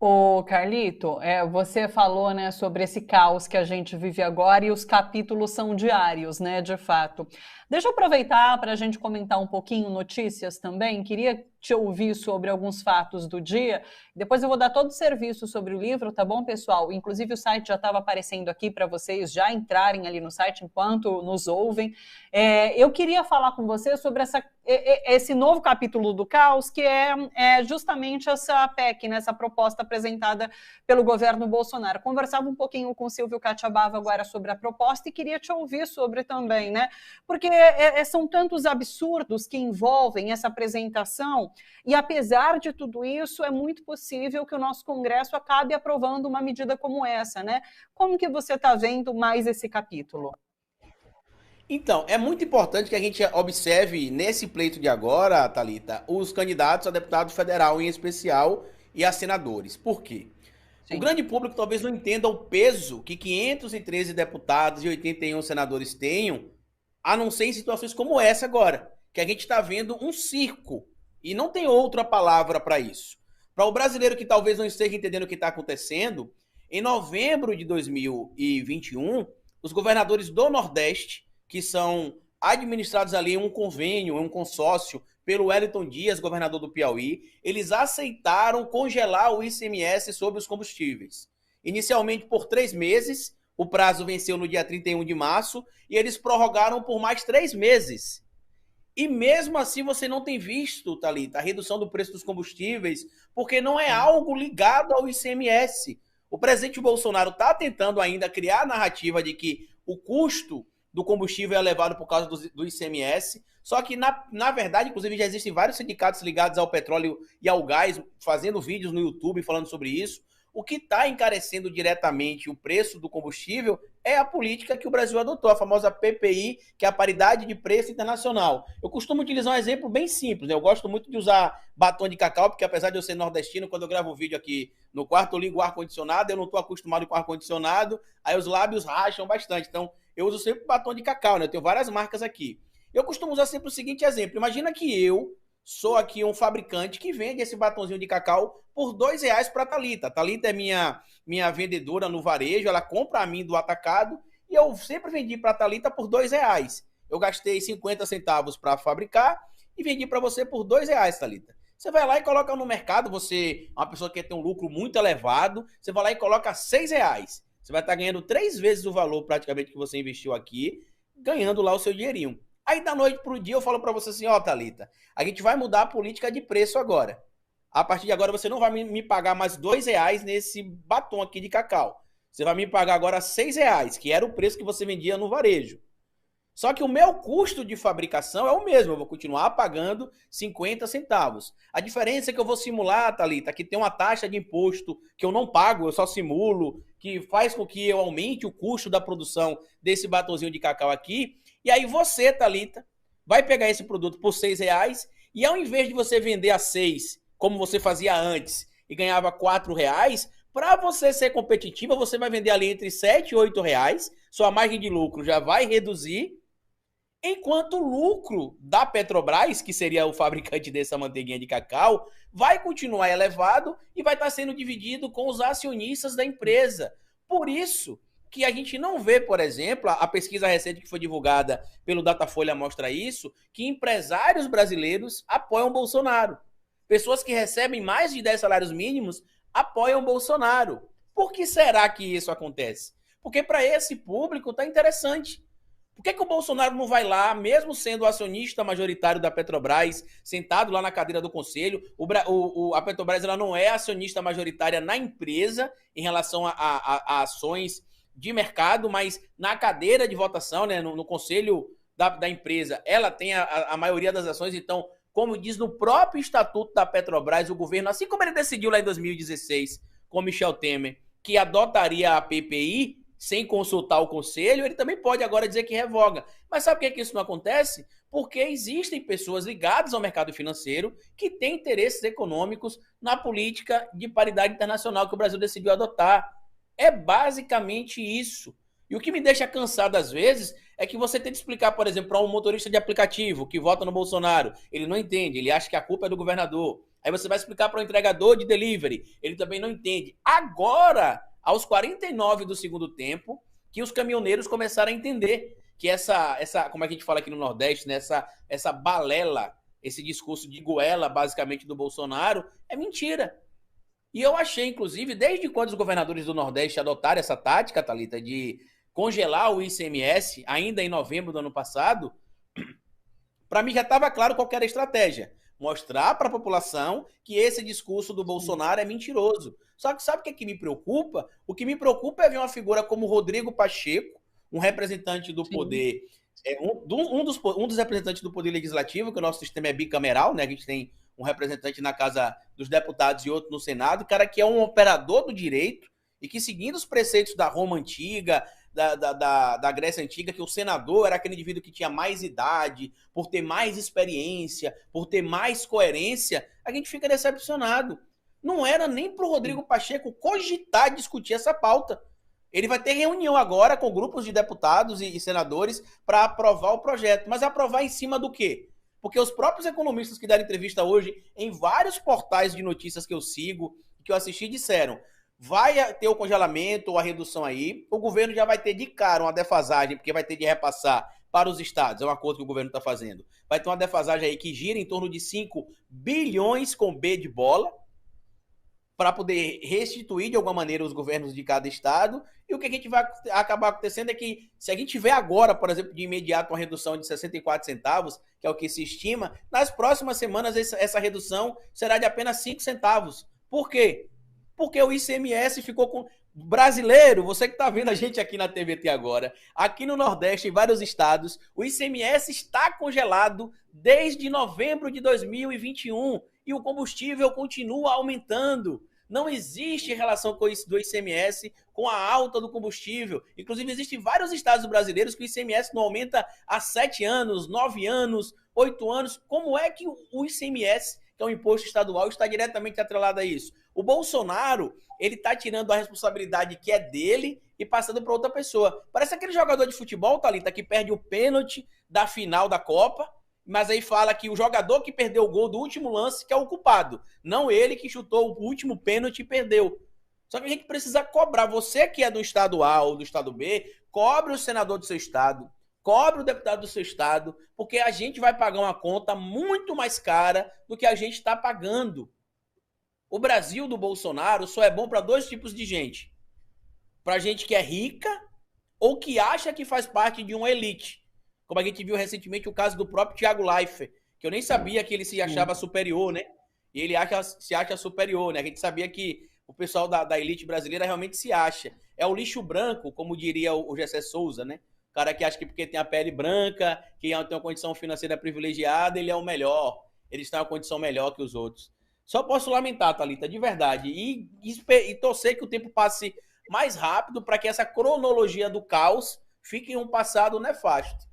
Ô, Carlito, você falou, né, sobre esse caos que a gente vive agora e os capítulos são diários, né, de fato. Deixa eu aproveitar para a gente comentar um pouquinho notícias também. Queria te ouvir sobre alguns fatos do dia. Depois eu vou dar todo o serviço sobre o livro, tá bom, pessoal? Inclusive o site já estava aparecendo aqui para vocês já entrarem ali no site enquanto nos ouvem. Eu queria falar com você sobre esse novo capítulo do caos, que é justamente essa PEC, né, essa proposta apresentada pelo governo Bolsonaro. Conversava um pouquinho com o Silvio Catiabava agora sobre a proposta e queria te ouvir sobre também, né? Porque são tantos absurdos que envolvem essa apresentação e, apesar de tudo isso, é muito possível que o nosso Congresso acabe aprovando uma medida como essa, né? Como que você está vendo mais esse capítulo? Então, é muito importante que a gente observe nesse pleito de agora, Thalita, os candidatos a deputado federal em especial e a senadores. Por quê? O Sim. grande público talvez não entenda o peso que 513 deputados e 81 senadores tenham, a não ser em situações como essa agora, que a gente está vendo um circo. E não tem outra palavra para isso. Para o brasileiro que talvez não esteja entendendo o que está acontecendo, em novembro de 2021, os governadores do Nordeste, que são administrados ali em um convênio, em um consórcio, pelo Wellington Dias, governador do Piauí, eles aceitaram congelar o ICMS sobre os combustíveis. Inicialmente por 3 meses, o prazo venceu no dia 31 de março, e eles prorrogaram por mais 3 meses. E mesmo assim você não tem visto, Thalita, a redução do preço dos combustíveis, porque não é algo ligado ao ICMS. O presidente Bolsonaro está tentando ainda criar a narrativa de que o custo do combustível é elevado por causa do ICMS, só que, na verdade, inclusive, já existem vários sindicatos ligados ao petróleo e ao gás, fazendo vídeos no YouTube falando sobre isso. O que está encarecendo diretamente o preço do combustível é a política que o Brasil adotou, a famosa PPI, que é a paridade de preço internacional. Eu costumo utilizar um exemplo bem simples, né? Eu gosto muito de usar batom de cacau, porque apesar de eu ser nordestino, quando eu gravo um vídeo aqui no quarto, eu ligo o ar-condicionado, eu não estou acostumado com ar-condicionado, aí os lábios racham bastante. Então, eu uso sempre batom de cacau, né? Eu tenho várias marcas aqui. Eu costumo usar sempre o seguinte exemplo. Imagina que eu sou aqui um fabricante que vende esse batonzinho de cacau por R$ 2 para a Thalita. A Thalita é minha vendedora no varejo, ela compra a mim do atacado e eu sempre vendi para a Thalita por R$ 2. Eu gastei 50 centavos para fabricar e vendi para você por R$ 2, Thalita. Você vai lá e coloca no mercado, você é uma pessoa que tem um lucro muito elevado, você vai lá e coloca R$ 6. Você vai estar ganhando 3 vezes o valor praticamente que você investiu aqui, ganhando lá o seu dinheirinho. Aí da noite pro dia eu falo para você assim, ó, Thalita, a gente vai mudar a política de preço agora. A partir de agora você não vai me pagar mais R$ 2 nesse batom aqui de cacau. Você vai me pagar agora R$ 6, que era o preço que você vendia no varejo. Só que o meu custo de fabricação é o mesmo, eu vou continuar pagando 50 centavos. A diferença é que eu vou simular, Thalita, que tem uma taxa de imposto que eu não pago, eu só simulo, que faz com que eu aumente o custo da produção desse batonzinho de cacau aqui. E aí você, Thalita, vai pegar esse produto por R$ 6 e ao invés de você vender a 6, como você fazia antes, e ganhava R$ 4, para você ser competitiva, você vai vender ali entre R$ 7 e R$ 8, sua margem de lucro já vai reduzir, enquanto o lucro da Petrobras, que seria o fabricante dessa manteiguinha de cacau, vai continuar elevado e vai estar sendo dividido com os acionistas da empresa. Por isso que a gente não vê, por exemplo, a pesquisa recente que foi divulgada pelo Datafolha mostra isso, que empresários brasileiros apoiam Bolsonaro. Pessoas que recebem mais de 10 salários mínimos apoiam Bolsonaro. Por que será que isso acontece? Porque para esse público está interessante. Por que o Bolsonaro não vai lá, mesmo sendo acionista majoritário da Petrobras, sentado lá na cadeira do conselho? A Petrobras ela não é acionista majoritária na empresa em relação a ações de mercado, mas na cadeira de votação, né, no conselho da empresa, ela tem a maioria das ações. Então, como diz no próprio estatuto da Petrobras, o governo, assim como ele decidiu lá em 2016 com Michel Temer, que adotaria a PPI, sem consultar o conselho, ele também pode agora dizer que revoga. Mas sabe por que isso não acontece? Porque existem pessoas ligadas ao mercado financeiro que têm interesses econômicos na política de paridade internacional que o Brasil decidiu adotar. É basicamente isso. E o que me deixa cansado às vezes é que você tenta explicar, por exemplo, para um motorista de aplicativo que vota no Bolsonaro, ele não entende, ele acha que a culpa é do governador. Aí você vai explicar para o entregador de delivery, ele também não entende. Agora, aos 49 do segundo tempo, que os caminhoneiros começaram a entender que essa como é que a gente fala aqui no Nordeste, né? Essa balela, esse discurso de goela, basicamente, do Bolsonaro, é mentira. E eu achei, inclusive, desde quando os governadores do Nordeste adotaram essa tática, Thalita, de congelar o ICMS, ainda em novembro do ano passado, para mim já estava claro qual era a estratégia. Mostrar para a população que esse discurso do Bolsonaro é mentiroso. Só que sabe o que me preocupa? O que me preocupa é ver uma figura como Rodrigo Pacheco, um representante do poder, um dos representantes do poder legislativo, que o nosso sistema é bicameral, né? A gente tem um representante na Casa dos Deputados e outro no Senado, cara que é um operador do direito e que, seguindo os preceitos da Roma Antiga, da Grécia Antiga, que o senador era aquele indivíduo que tinha mais idade, por ter mais experiência, por ter mais coerência, a gente fica decepcionado. Não era nem para o Rodrigo Pacheco cogitar discutir essa pauta. Ele vai ter reunião agora com grupos de deputados e senadores para aprovar o projeto. Mas aprovar em cima do quê? Porque os próprios economistas que deram entrevista hoje em vários portais de notícias que eu sigo, que eu assisti, disseram: vai ter o congelamento ou a redução aí, o governo já vai ter de cara uma defasagem, porque vai ter de repassar para os estados, é um acordo que o governo está fazendo. Vai ter uma defasagem aí que gira em torno de 5 bilhões com B de bola, para poder restituir de alguma maneira os governos de cada estado. E o que a gente vai acabar acontecendo é que, se a gente tiver agora, por exemplo, de imediato uma redução de 64 centavos, que é o que se estima, nas próximas semanas essa redução será de apenas 5 centavos. Por quê? Porque o ICMS ficou com... Brasileiro, você que está vendo a gente aqui na TVT agora, aqui no Nordeste, em vários estados, o ICMS está congelado desde novembro de 2021 e o combustível continua aumentando. Não existe relação do ICMS com a alta do combustível. Inclusive, existem vários estados brasileiros que o ICMS não aumenta há 7 anos, 9 anos, 8 anos. Como é que o ICMS, que é um imposto estadual, está diretamente atrelado a isso? O Bolsonaro, ele está tirando a responsabilidade que é dele e passando para outra pessoa. Parece aquele jogador de futebol, Thalita, que perde o pênalti da final da Copa, mas aí fala que o jogador que perdeu o gol do último lance que é o culpado, não ele que chutou o último pênalti e perdeu. Só que a gente precisa cobrar. Você que é do estado A ou do estado B, cobre o senador do seu estado, cobre o deputado do seu estado, porque a gente vai pagar uma conta muito mais cara do que a gente está pagando. O Brasil do Bolsonaro só é bom para 2 tipos de gente. Para gente que é rica ou que acha que faz parte de uma elite. Como a gente viu recentemente o caso do próprio Thiago Leifert, que eu nem sabia que ele se achava superior, né? E ele se acha superior, né? A gente sabia que o pessoal da elite brasileira realmente se acha. É o lixo branco, como diria o Gessé Souza, né? O cara que acha que porque tem a pele branca, que tem uma condição financeira privilegiada, ele é o melhor. Ele está em uma condição melhor que os outros. Só posso lamentar, Thalita, de verdade. E torcer que o tempo passe mais rápido para que essa cronologia do caos fique em um passado nefasto.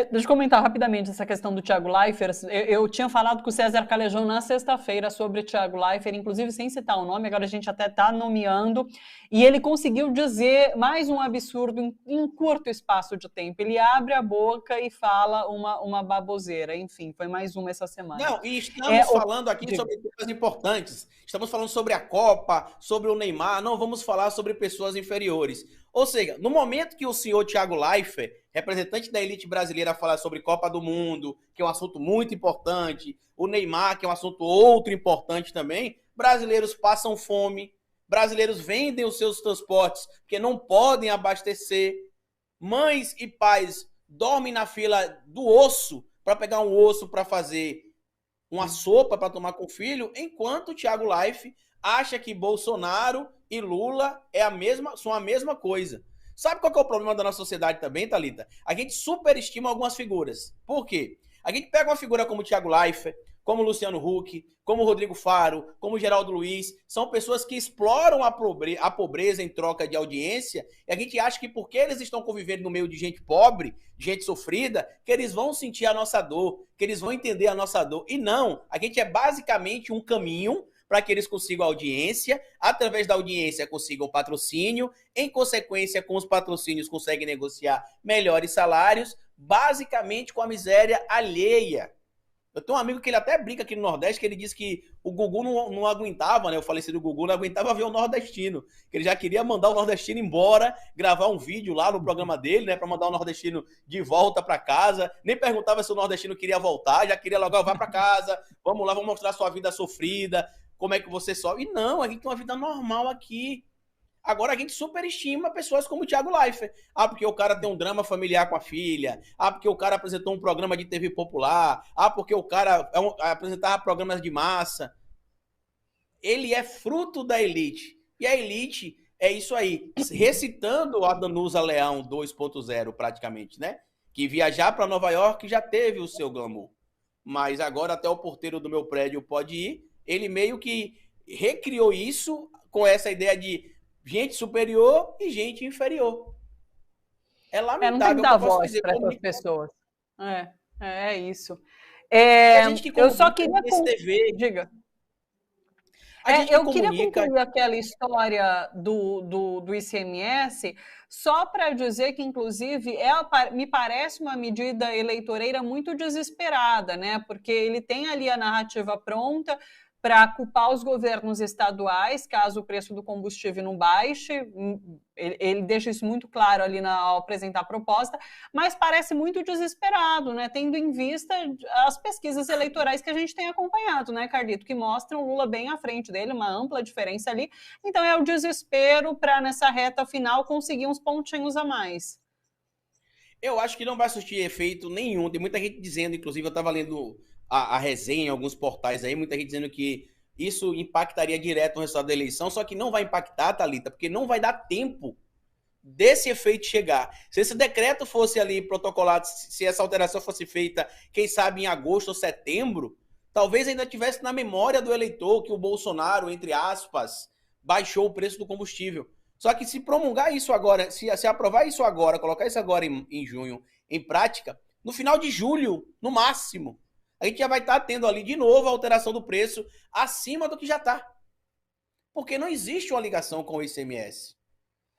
Deixa eu comentar rapidamente essa questão do Thiago Leifert. Eu tinha falado com o César Calejão na sexta-feira sobre Thiago Leifert, inclusive sem citar o nome, agora a gente até está nomeando, e ele conseguiu dizer mais um absurdo em um curto espaço de tempo. Ele abre a boca e fala uma baboseira. Enfim, foi mais uma essa semana. Não, e estamos falando aqui sobre coisas importantes. Estamos falando sobre a Copa, sobre o Neymar, não vamos falar sobre pessoas inferiores. Ou seja, no momento que o senhor Thiago Leifert, representante da elite brasileira, fala sobre Copa do Mundo, que é um assunto muito importante, o Neymar, que é um assunto outro importante também, brasileiros passam fome, brasileiros vendem os seus transportes porque não podem abastecer, mães e pais dormem na fila do osso para pegar um osso para fazer uma sopa para tomar com o filho, enquanto o Thiago Leifert acha que Bolsonaro e Lula são a mesma coisa. Sabe qual que é o problema da nossa sociedade também, Thalita? A gente superestima algumas figuras. Por quê? A gente pega uma figura como o Thiago Leifert, como o Luciano Huck, como o Rodrigo Faro, como o Geraldo Luiz, são pessoas que exploram a pobreza em troca de audiência, e a gente acha que porque eles estão convivendo no meio de gente pobre, gente sofrida, que eles vão sentir a nossa dor, que eles vão entender a nossa dor. E não, a gente é basicamente um caminho para que eles consigam audiência, através da audiência consigam patrocínio, em consequência, com os patrocínios conseguem negociar melhores salários, basicamente com a miséria alheia. Eu tenho um amigo que ele até brinca aqui no Nordeste, que ele disse que o Gugu não aguentava, né? O falecido Gugu não aguentava ver o nordestino. Que ele já queria mandar o nordestino embora, gravar um vídeo lá no programa dele, né? Pra mandar o nordestino de volta pra casa. Nem perguntava se o nordestino queria voltar, já queria logo, vá pra casa, vamos lá, vamos mostrar sua vida sofrida, como é que você sofre. E não, a gente tem uma vida normal aqui. Agora a gente superestima pessoas como o Thiago Leifert. Ah, porque o cara tem um drama familiar com a filha. Ah, porque o cara apresentou um programa de TV popular. Ah, porque o cara apresentava programas de massa. Ele é fruto da elite. E a elite é isso aí. Recitando a Danusa Leão 2.0 praticamente, né? Que viajar para Nova York já teve o seu glamour. Mas agora até o porteiro do meu prédio pode ir. Ele meio que recriou isso com essa ideia de gente superior e gente inferior. É lamentável. Não tem que dar voz para essas pessoas. É isso. A gente que eu só queria... TV, diga. Eu queria concluir aquela história do ICMS só para dizer que, inclusive, me parece uma medida eleitoreira muito desesperada, né? Porque ele tem ali a narrativa pronta para culpar os governos estaduais, caso o preço do combustível não baixe. Ele deixa isso muito claro ali ao apresentar a proposta, mas parece muito desesperado, né? Tendo em vista as pesquisas eleitorais que a gente tem acompanhado, né, Carlito? Que mostram o Lula bem à frente dele, uma ampla diferença ali. Então é o desespero para, nessa reta final, conseguir uns pontinhos a mais. Eu acho que não vai surtir efeito nenhum. Tem muita gente dizendo, inclusive eu estava lendo a resenha em alguns portais aí, muita gente dizendo que isso impactaria direto no resultado da eleição, só que não vai impactar, Thalita, porque não vai dar tempo desse efeito chegar. Se esse decreto fosse ali protocolado, se essa alteração fosse feita, quem sabe em agosto ou setembro, talvez ainda tivesse na memória do eleitor que o Bolsonaro, entre aspas, baixou o preço do combustível. Só que se promulgar isso agora, se aprovar isso agora, colocar isso agora em junho em prática, no final de julho, no máximo, a gente já vai estar tendo ali de novo a alteração do preço acima do que já está. Porque não existe uma ligação com o ICMS.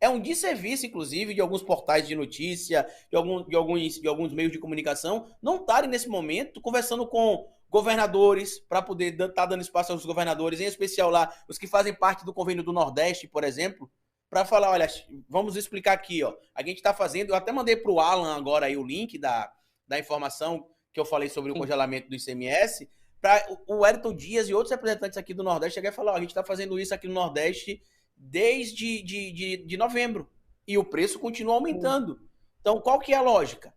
É um desserviço, inclusive, de alguns portais de notícia, de alguns meios de comunicação, não estarem nesse momento conversando com governadores, para poder estar dando espaço aos governadores, em especial lá, os que fazem parte do Convênio do Nordeste, por exemplo, para falar, olha, vamos explicar aqui, ó, a gente está fazendo, eu até mandei para o Alan agora aí o link da informação que eu falei sobre o congelamento do ICMS, para o Wellington Dias e outros representantes aqui do Nordeste chegar e falar, ó, a gente está fazendo isso aqui no Nordeste desde de novembro, e o preço continua aumentando. Então, qual que é a lógica?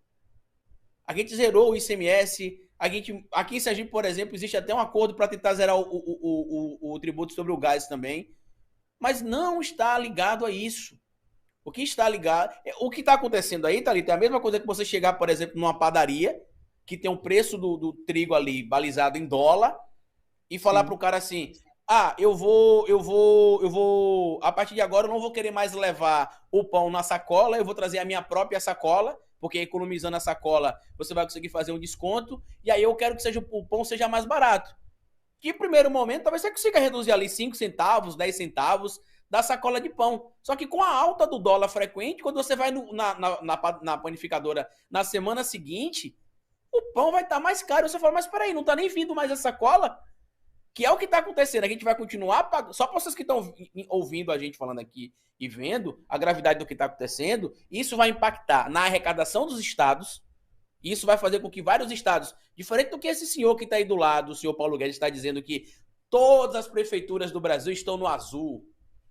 A gente zerou o ICMS, aqui em Sergipe, por exemplo, existe até um acordo para tentar zerar o tributo sobre o gás também, mas não está ligado a isso. O que está ligado... O que está acontecendo aí, Thalita, é a mesma coisa que você chegar, por exemplo, numa padaria, que tem um preço do trigo ali balizado em dólar, e falar para o cara assim, eu vou, a partir de agora eu não vou querer mais levar o pão na sacola, eu vou trazer a minha própria sacola, porque economizando a sacola você vai conseguir fazer um desconto, e aí eu quero que o pão seja mais barato. Que, em primeiro momento, talvez você consiga reduzir ali 5 centavos, 10 centavos da sacola de pão. Só que com a alta do dólar frequente, quando você vai na panificadora na semana seguinte, o pão vai estar mais caro. Você fala, mas peraí, não está nem vindo mais essa sacola? Que é o que está acontecendo. A gente vai continuar pagando. Só para vocês que estão ouvindo a gente falando aqui e vendo a gravidade do que está acontecendo, isso vai impactar na arrecadação dos estados. Isso vai fazer com que vários estados, diferente do que esse senhor que está aí do lado, o senhor Paulo Guedes, está dizendo que todas as prefeituras do Brasil estão no azul.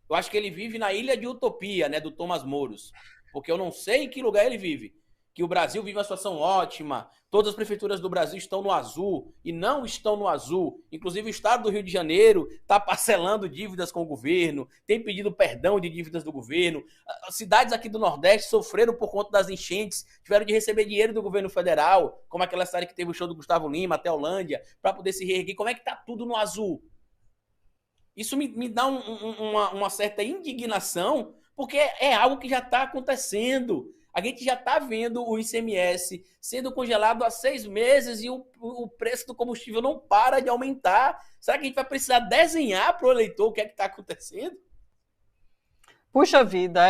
Eu acho que ele vive na ilha de utopia, né, do Thomas Moros. Porque eu não sei em que lugar ele vive. Que o Brasil vive uma situação ótima, todas as prefeituras do Brasil estão no azul, e não estão no azul. Inclusive o estado do Rio de Janeiro está parcelando dívidas com o governo, tem pedido perdão de dívidas do governo. As cidades aqui do Nordeste sofreram por conta das enchentes, tiveram de receber dinheiro do governo federal, como aquela cidade que teve o show do Gustavo Lima, até Holândia, para poder se reerguer. Como é que está tudo no azul? Isso me dá uma certa indignação, porque é algo que já está acontecendo. A gente já está vendo o ICMS sendo congelado há 6 meses e o preço do combustível não para de aumentar. Será que a gente vai precisar desenhar para o eleitor o que é que está acontecendo? Puxa vida,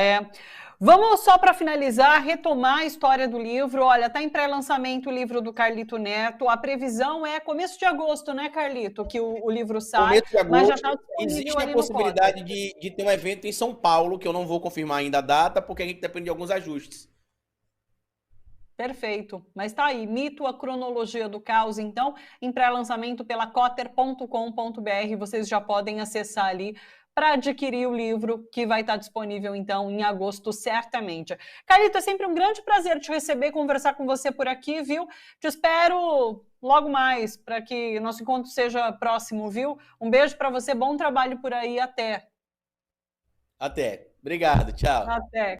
Vamos só para finalizar, retomar a história do livro. Olha, está em pré-lançamento o livro do Carlito Neto. A previsão é começo de agosto, né, Carlito? Que o livro sai, Começo de mas já agosto, está disponível existe a ali no possibilidade Potter. de ter um evento em São Paulo, que eu não vou confirmar ainda a data, porque a gente depende de alguns ajustes. Perfeito. Mas tá aí, Mito, a cronologia do caos, então, em pré-lançamento pela cotter.com.br. Vocês já podem acessar ali para adquirir o livro, que vai estar disponível, então, em agosto, certamente. Carlito, é sempre um grande prazer te receber, conversar com você por aqui, viu? Te espero logo mais, para que nosso encontro seja próximo, viu? Um beijo para você, bom trabalho por aí, até. Até. Obrigado, tchau. Até.